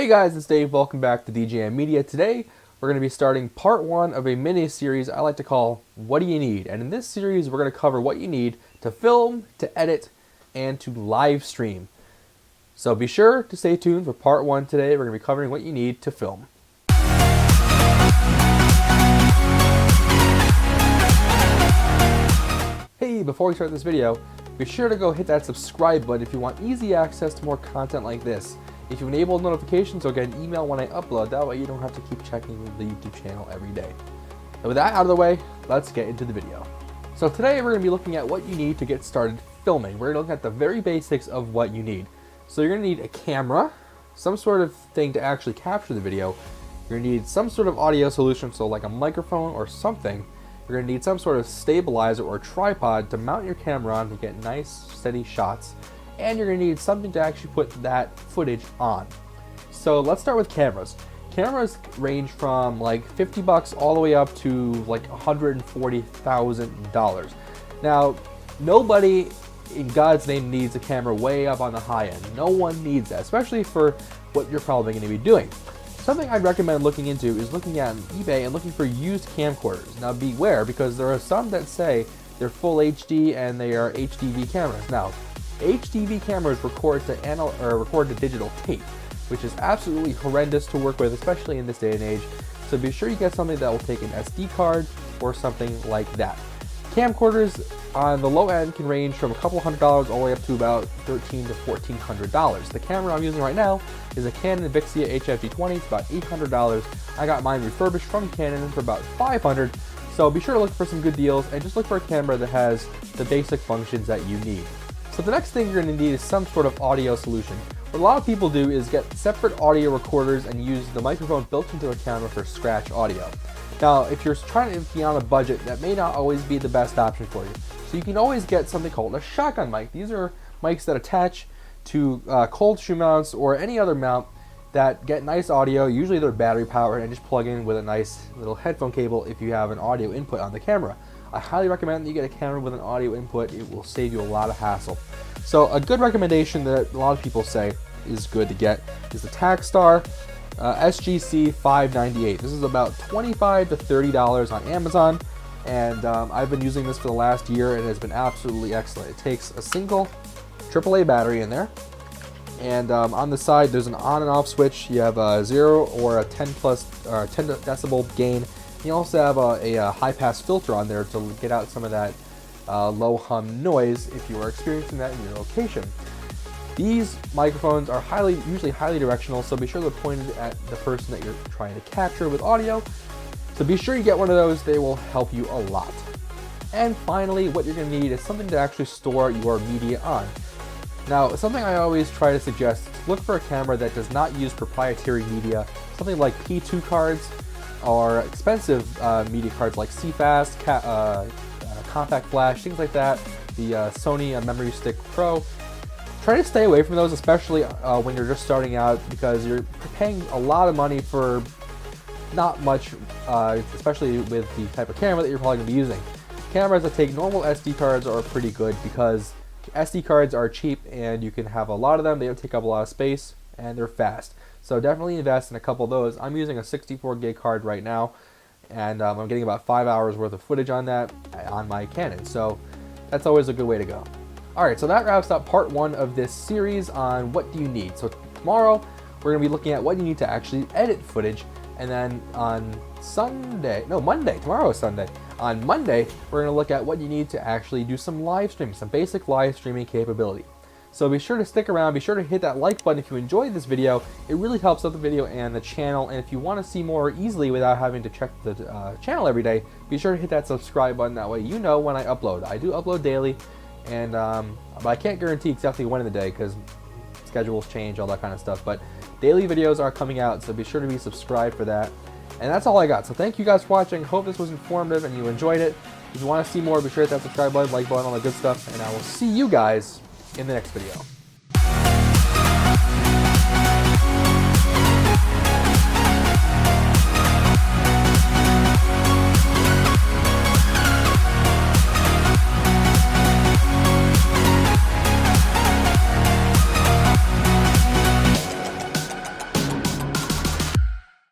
Hey guys, it's Dave. Welcome back to DJM Media. Today, we're going to be starting part 1 of a mini-series I like to call What Do You Need? And in this series, we're going to cover what you need to film, to edit, and to live stream. So be sure to stay tuned for part 1 today. We're going to be covering what you need to film. Hey, before we start this video, be sure to go hit that subscribe button if you want easy access to more content like this. If you enable notifications, you'll get an email when I upload. That way you don't have to keep checking the YouTube channel every day. And with that out of the way, let's get into the video. So today we're going to be looking at what you need to get started filming. We're going to look at the very basics of what you need. So you're going to need a camera, some sort of thing to actually capture the video. You're going to need some sort of audio solution, so like a microphone or something. You're going to need some sort of stabilizer or tripod to mount your camera on to get nice, steady shots. And you're going to need something to actually put that footage on. So let's start with cameras. Cameras range from like $50 all the way up to like $140,000. Now, nobody in God's name needs a camera way up on the high end. No one needs that, especially for what you're probably going to be doing. Something I'd recommend looking into is looking at eBay and looking for used camcorders. Now beware, because there are some that say they're full HD and they are HDV cameras. Now, HDV cameras record to digital tape, which is absolutely horrendous to work with, especially in this day and age. So be sure you get something that will take an SD card or something like that. Camcorders on the low end can range from a couple $100 all the way up to about $1,300 to $1,400. The camera I'm using right now is a Canon Vixia HFG20. It's about $800. I got mine refurbished from Canon for about $500. So be sure to look for some good deals and just look for a camera that has the basic functions that you need. So the next thing you're going to need is some sort of audio solution. What a lot of people do is get separate audio recorders and use the microphone built into the camera for scratch audio. Now, if you're trying to be on a budget, that may not always be the best option for you. So you can always get something called a shotgun mic. These are mics that attach to cold shoe mounts or any other mount that get nice audio. Usually they're battery powered, and just plug in with a nice little headphone cable if you have an audio input on the camera. I highly recommend that you get a camera with an audio input. It will save you a lot of hassle. So a good recommendation that a lot of people say is good to get is the Takstar SGC 598. This is about $25 to $30 on Amazon, and I've been using this for the last year and it has been absolutely excellent. It takes a single AAA battery in there, and on the side there's an on and off switch. You have a 0 or a 10 decibel gain. You also have a high-pass filter on there to get out some of that low hum noise if you are experiencing that in your location. These microphones are usually highly directional, so be sure they're pointed at the person that you're trying to capture with audio. So be sure you get one of those. They will help you a lot. And finally, what you're going to need is something to actually store your media on. Now, something I always try to suggest is look for a camera that does not use proprietary media, something like P2 cards, or expensive media cards like CFast, Compact Flash, things like that, the Sony Memory Stick Pro. Try to stay away from those, especially when you're just starting out, because you're paying a lot of money for not much, especially with the type of camera that you're probably going to be using. Cameras that take normal SD cards are pretty good because SD cards are cheap and you can have a lot of them. They don't take up a lot of space and they're fast. So definitely invest in a couple of those. I'm using a 64 gig card right now, and I'm getting about 5 hours worth of footage on that on my Canon. So that's always a good way to go. Alright, so that wraps up part 1 of this series on what do you need. So tomorrow we're going to be looking at what you need to actually edit footage, and then on Monday, tomorrow is Sunday. On Monday, we're going to look at what you need to actually do some live streaming, some basic live streaming capability. So be sure to stick around, be sure to hit that like button if you enjoyed this video. It really helps out the video and the channel, and if you want to see more easily without having to check the channel every day, be sure to hit that subscribe button. That way you know when I upload. I do upload daily, and but I can't guarantee exactly when in the day because schedules change, all that kind of stuff, but daily videos are coming out, so be sure to be subscribed for that. And that's all I got. So thank you guys for watching. Hope this was informative and you enjoyed it. If you want to see more, be sure to hit that subscribe button, like button, all that good stuff, and I will see you guys in the next video.